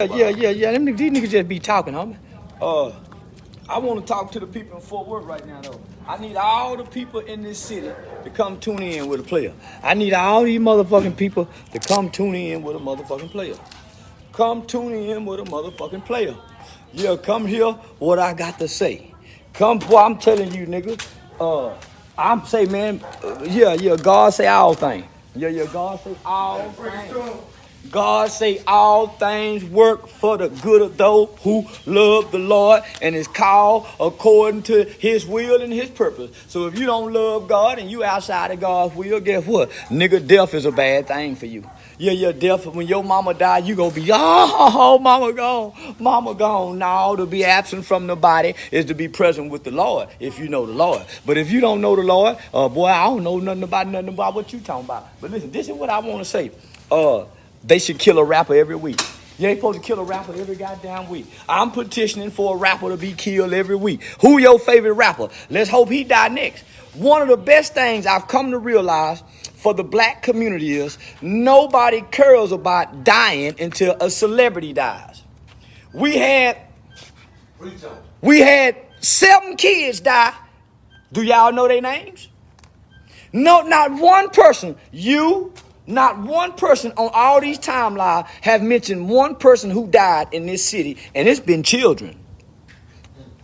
Yeah. These niggas just be talking, homie. I want to talk to the people in Fort Worth right now, though. I need all the people in this city to come tune in with a player. I need all these motherfucking people to come tune in with a motherfucking player. Come tune in with a motherfucking player. Yeah, come hear what I got to say. Come, boy, I'm telling you, nigga. I'm say, man, God say all things. Yeah, God say all things. God say all things work for the good of those who love the Lord and is called according to his will and his purpose. So if you don't love God and you outside of God's will, guess what? Nigga, death is a bad thing for you. Yeah, death, when your mama die, you gonna be, mama gone. No, to be absent from the body is to be present with the Lord, if you know the Lord. But if you don't know the Lord, boy, I don't know nothing about what you talking about. But listen, this is what I want to say. They should kill a rapper every week. You ain't supposed to kill a rapper every goddamn week. I'm petitioning for a rapper to be killed every week. Who your favorite rapper? Let's hope he die next. One of the best things I've come to realize for the black community is nobody cares about dying until a celebrity dies. We had 7 kids die. Do y'all know their names? No, not one person. Not one person on all these timelines have mentioned one person who died in this city, and it's been children.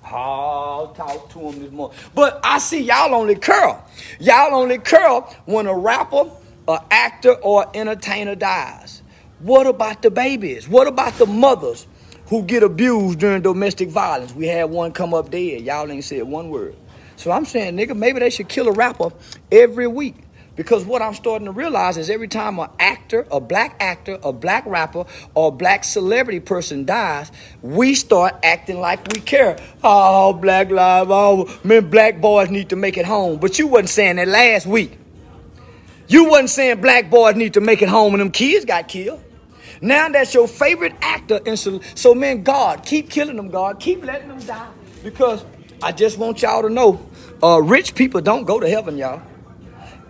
I'll talk to them this morning. But I see y'all only curl. Y'all only curl when a rapper, an actor, or entertainer dies. What about the babies? What about the mothers who get abused during domestic violence? We had one come up dead. Y'all ain't said one word. So I'm saying, nigga, maybe they should kill a rapper every week. Because what I'm starting to realize is every time an actor, a black rapper, or a black celebrity person dies, we start acting like we care. Oh, black lives, oh, man, black boys need to make it home. But you wasn't saying that last week. You wasn't saying black boys need to make it home and them kids got killed. Now that's your favorite actor. And so, man, God, keep killing them, God. Keep letting them die. Because I just want y'all to know, rich people don't go to heaven, y'all.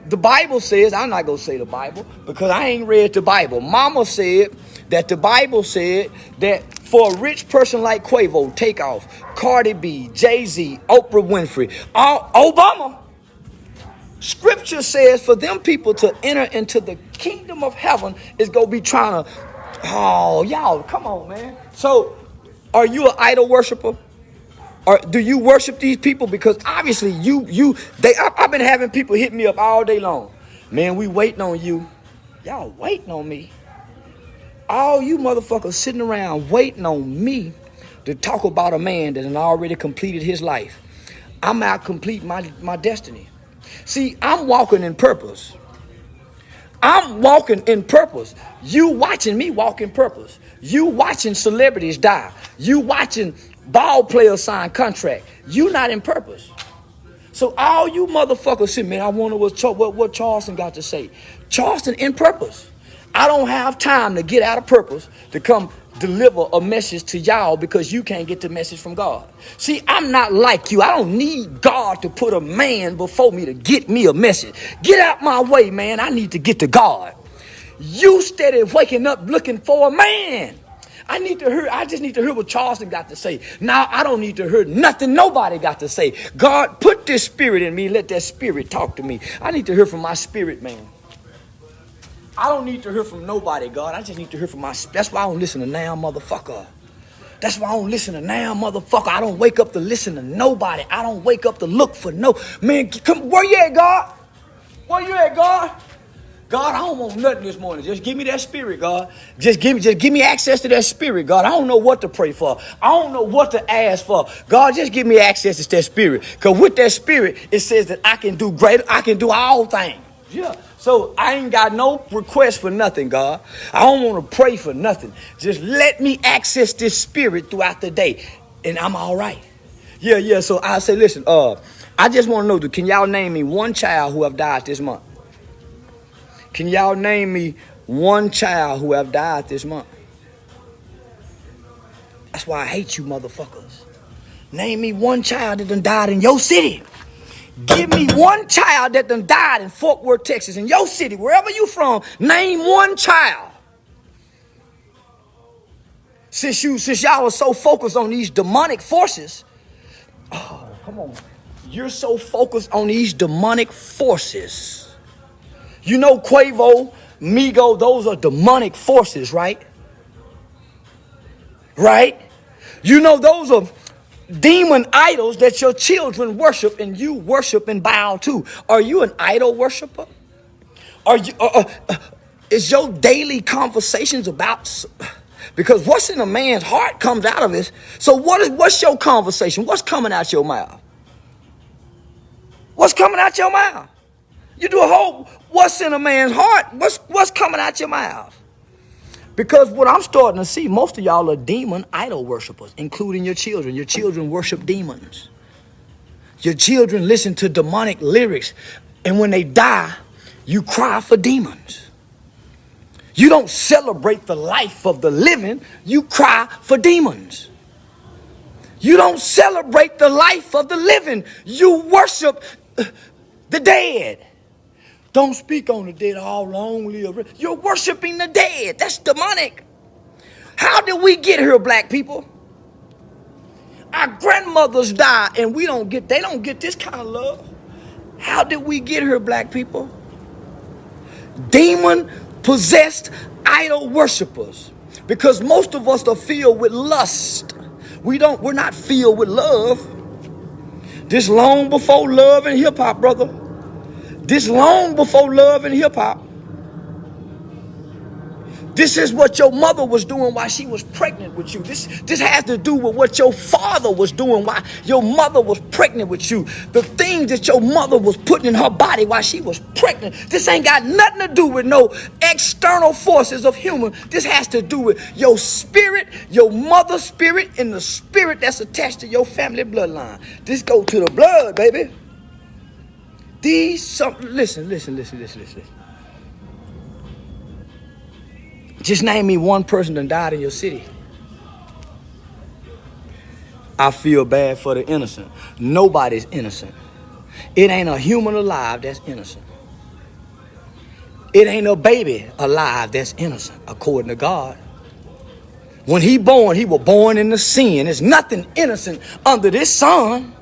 The Bible says, I'm not going to say the Bible because I ain't read the Bible. Mama said that the Bible said that for a rich person like Quavo, Takeoff, Cardi B, Jay-Z, Oprah Winfrey, Obama, scripture says for them people to enter into the kingdom of heaven is going to be trying to, y'all, come on, man. So are you an idol worshiper? Or do you worship these people? Because obviously I've been having people hit me up all day long. Man, we waiting on you. Y'all waiting on me. All you motherfuckers sitting around waiting on me to talk about a man that had already completed his life. I'm out complete my destiny. See, I'm walking in purpose. I'm walking in purpose. You watching me walk in purpose. You watching celebrities die. You watching ball players sign contract. You not in purpose. So all you motherfuckers say, man, I wonder what Charleston got to say. Charleston in purpose. I don't have time to get out of purpose to come deliver a message to y'all because you can't get the message from God. See, I'm not like you. I don't need God to put a man before me to get me a message. Get out my way, man. I need to get to God. You steady waking up looking for a man. I just need to hear what Charleston got to say. Now I don't need to hear nothing nobody got to say. God, put this spirit in me. Let that spirit talk to me. I need to hear from my spirit, man. I don't need to hear from nobody, God. I just need to hear from my spirit. That's why I don't listen to now, motherfucker. That's why I don't listen to now, motherfucker. I don't wake up to listen to nobody. I don't wake up to look for no. Man, come, where you at, God? Where you at, God? God, I don't want nothing this morning. Just give me that spirit, God. Just give me access to that spirit, God. I don't know what to pray for. I don't know what to ask for. God, just give me access to that spirit. Because with that spirit, it says that I can do greater. I can do all things. Yeah. So I ain't got no request for nothing, God. I don't want to pray for nothing. Just let me access this spirit throughout the day, and I'm all right. Yeah. So I say, listen, I just want to know, can y'all name me one child who have died this month? Can y'all name me one child who have died this month? That's why I hate you motherfuckers. Name me one child that done died in your city. Give me one child that done died in Fort Worth, Texas, in your city, wherever you from. Name one child. Since y'all are so focused on these demonic forces, oh, come on. You're so focused on these demonic forces. You know Quavo, Migo, those are demonic forces, right? Right? You know those are demon idols that your children worship and you worship and bow to. Are you an idol worshiper? Are you? Is your daily conversations about? Because what's in a man's heart comes out of it. So what's your conversation? What's coming out your mouth? What's coming out your mouth? You do a whole what's in a man's heart? What's coming out your mouth? Because what I'm starting to see, most of y'all are demon idol worshipers, including your children. Your children worship demons. Your children listen to demonic lyrics, and when they die, you cry for demons. You don't celebrate the life of the living, you cry for demons. You don't celebrate the life of the living, you worship the dead. Don't speak on the dead, all long live. You're worshiping the dead. That's demonic. How did we get here, black people? Our grandmothers die and they don't get this kind of love. How did we get here, black people? Demon possessed idol worshipers. Because most of us are filled with lust. We're not filled with love. This long before love and hip hop, brother. This long before love and hip hop. This is what your mother was doing while she was pregnant with you. This has to do with what your father was doing while your mother was pregnant with you. The things that your mother was putting in her body while she was pregnant. This ain't got nothing to do with no external forces of human. This has to do with your spirit, your mother's spirit, and the spirit that's attached to your family bloodline. This go to the blood, baby. Listen. Just name me one person that died in your city. I feel bad for the innocent. Nobody's innocent. It ain't a human alive that's innocent. It ain't a baby alive that's innocent, according to God. When he was born into sin. There's nothing innocent under this sun.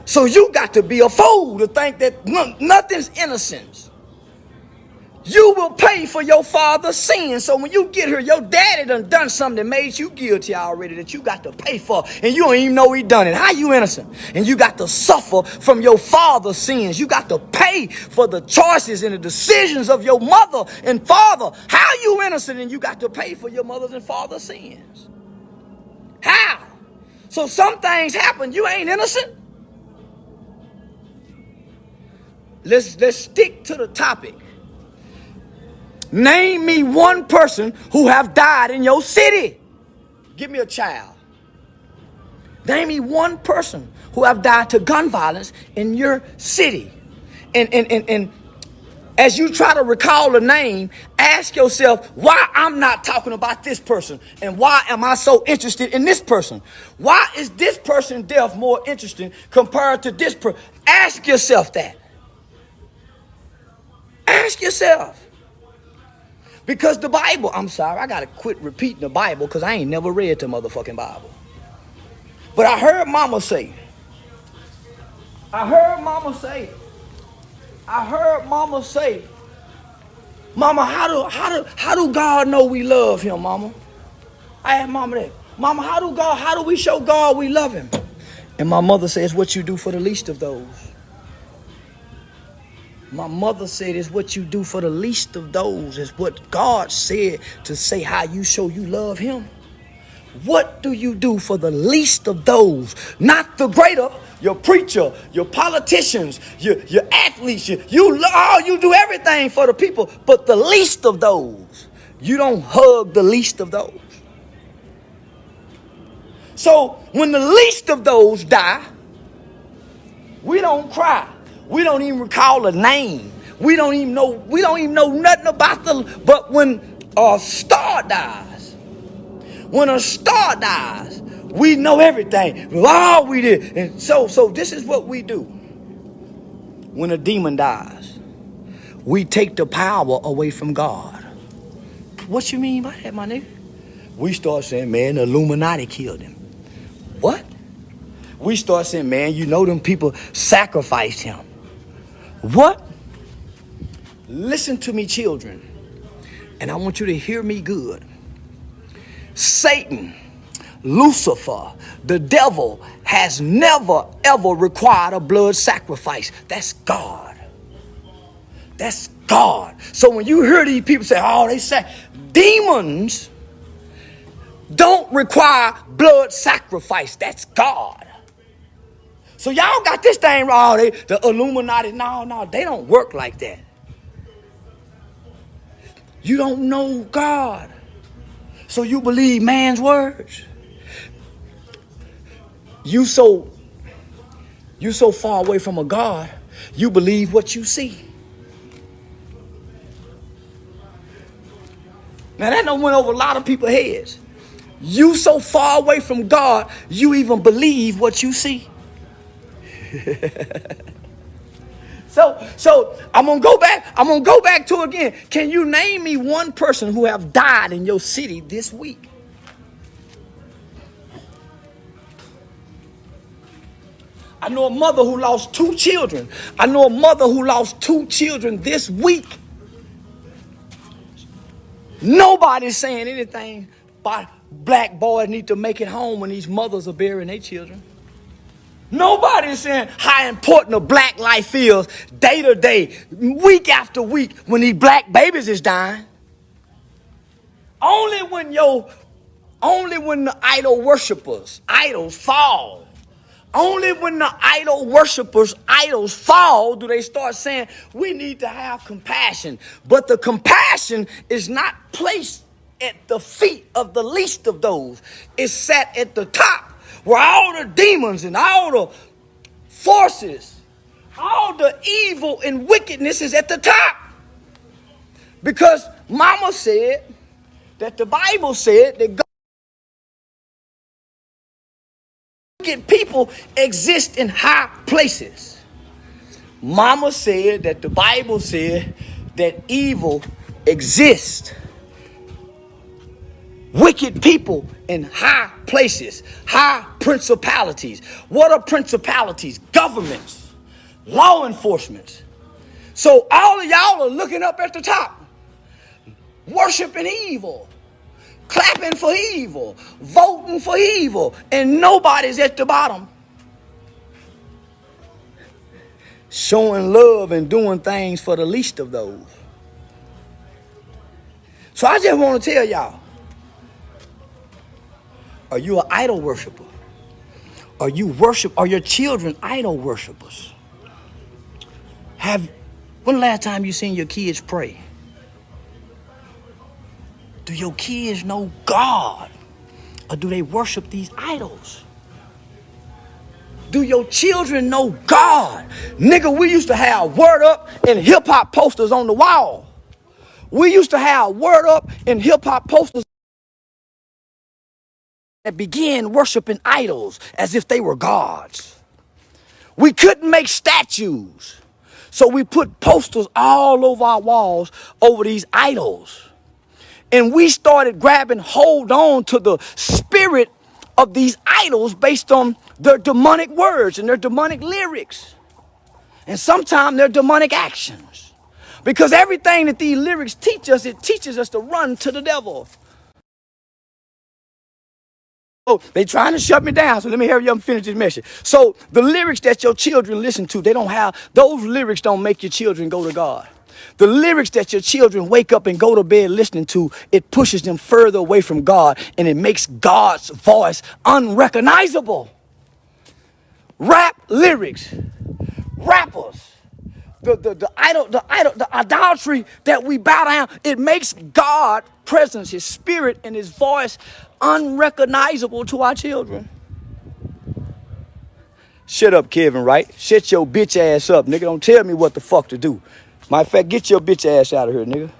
So you got to be a fool to think that nothing's innocent. You will pay for your father's sins. So when you get here, your daddy done something that made you guilty already that you got to pay for. And you don't even know he done it. How you innocent? And you got to suffer from your father's sins. You got to pay for the choices and the decisions of your mother and father. How you innocent and you got to pay for your mother's and father's sins? How? So some things happen. You ain't innocent. Let's stick to the topic. Name me one person who have died in your city. Give me a child. Name me one person who have died to gun violence in your city. And as you try to recall a name, ask yourself why I'm not talking about this person and why am I so interested in this person? Why is this person's death more interesting compared to this person? Ask yourself that. Ask yourself. Because the Bible, I'm sorry, I gotta quit repeating the Bible because I ain't never read the motherfucking Bible. But I heard mama say, Mama, how do God know we love him, mama? I asked mama that. Mama, how do we show God we love him? And my mother says, what you do for the least of those. My mother said, it's what you do for the least of those. It's what God said to say how you show you love him. What do you do for the least of those? Not the greater, your preacher, your politicians, your athletes. You do everything for the people, but the least of those. You don't hug the least of those. So when the least of those die, we don't cry. We don't even recall a name. We don't even know nothing about but when a star dies, we know everything. Oh, we did. And so this is what we do. When a demon dies, we take the power away from God. What you mean by that, my nigga? We start saying, man, the Illuminati killed him. What? We start saying, man, you know them people sacrificed him. What? Listen to me, children, and I want you to hear me good. Satan, Lucifer, the devil has never, ever required a blood sacrifice. That's God. That's God. So when you hear these people say, oh, they say demons don't require blood sacrifice. That's God. So y'all got this thing wrong. The Illuminati, no, they don't work like that. You don't know God. So you believe man's words. You so far away from a God, you believe what you see. Now that done went over a lot of people's heads. You so far away from God, you even believe what you see. So I'm gonna go back to it again. Can you name me one person who have died in your city this week? I know a mother who lost 2 children. I know a mother who lost 2 children this week. Nobody's saying anything about black boys need to make it home when these mothers are burying their children. Nobody's saying how important a black life is day to day, week after week when these black babies is dying. Only when the idols fall. Only when the idols fall do they start saying we need to have compassion. But the compassion is not placed at the feet of the least of those. It's set at the top where all the demons and all the forces, all the evil and wickedness is at the top. Because mama said that the Bible said that God, wicked people exist in high places. Mama said that the Bible said that evil exists. Wicked people in high places, high principalities. What are principalities? Governments, law enforcement. So all of y'all are looking up at the top, worshiping evil, clapping for evil, voting for evil, and nobody's at the bottom showing love and doing things for the least of those. So I just want to tell y'all, are you an idol worshiper? Are your children idol worshipers? When the last time you seen your kids pray? Do your kids know God? Or do they worship these idols? Do your children know God? Nigga, we used to have word up and hip hop posters on the wall. We used to have word up and hip hop posters that began worshiping idols as if they were gods. We couldn't make statues, so we put posters all over our walls over these idols. And we started grabbing hold on to the spirit of these idols based on their demonic words and their demonic lyrics. And sometimes their demonic actions. Because everything that these lyrics teach us, it teaches us to run to the devil. Oh, they trying to shut me down, so let me hurry up and finish this message. So the lyrics that your children listen to, those lyrics don't make your children go to God. The lyrics that your children wake up and go to bed listening to, it pushes them further away from God, and it makes God's voice unrecognizable. Rap lyrics, rappers, the idolatry that we bow down, it makes God's presence, his spirit, and his voice unrecognizable to our children. Shut up, Kevin, right? Shut your bitch ass up, nigga. Don't tell me what the fuck to do. Matter of fact, get your bitch ass out of here, nigga.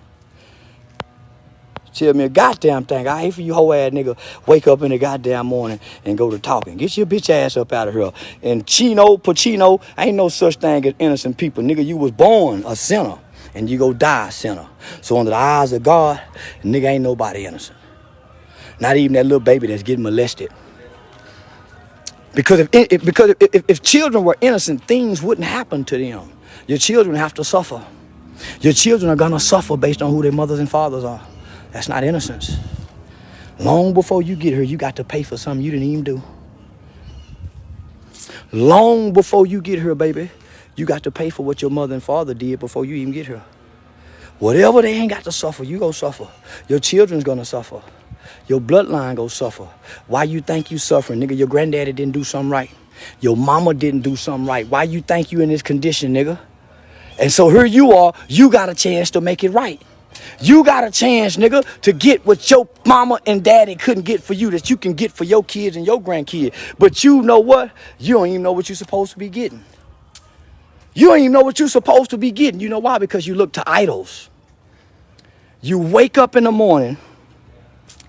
Tell me a goddamn thing. I hate for you whole ass nigga wake up in the goddamn morning and go to talking. Get your bitch ass up out of here. And Pacino, ain't no such thing as innocent people. Nigga, you was born a sinner and you go die a sinner. So under the eyes of God, nigga ain't nobody innocent. Not even that little baby that's getting molested. Because if children were innocent, things wouldn't happen to them. Your children have to suffer. Your children are going to suffer based on who their mothers and fathers are. That's not innocence. Long before you get here, you got to pay for something you didn't even do. Long before you get here, baby, you got to pay for what your mother and father did before you even get here. Whatever they ain't got to suffer, you go suffer. Your children's gonna suffer. Your bloodline go suffer. Why you think you suffering, nigga? Your granddaddy didn't do something right. Your mama didn't do something right. Why you think you in this condition, nigga? And so here you are, you got a chance to make it right. You got a chance, nigga, to get what your mama and daddy couldn't get for you, that you can get for your kids and your grandkids. But you know what? You don't even know what you're supposed to be getting. You don't even know what you're supposed to be getting. You know why? Because you look to idols. You wake up in the morning,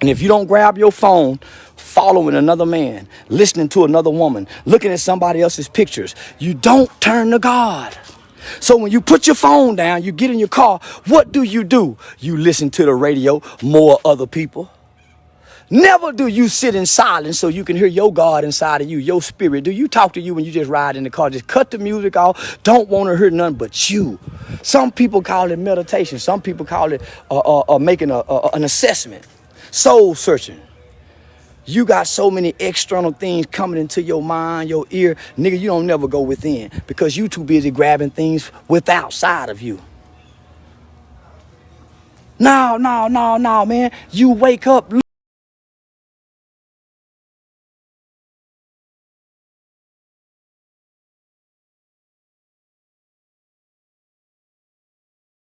and if you don't grab your phone, following another man, listening to another woman, looking at somebody else's pictures, you don't turn to God. So when you put your phone down, you get in your car, what do? You listen to the radio, more other people. Never do you sit in silence so you can hear your God inside of you, your spirit. Do you talk to you when you just ride in the car? Just cut the music off. Don't want to hear nothing but you. Some people call it meditation. Some people call it making an assessment, soul searching. You got so many external things coming into your mind, your ear. Nigga, you don't never go within because you too busy grabbing things with outside of you. No, man. You wake up.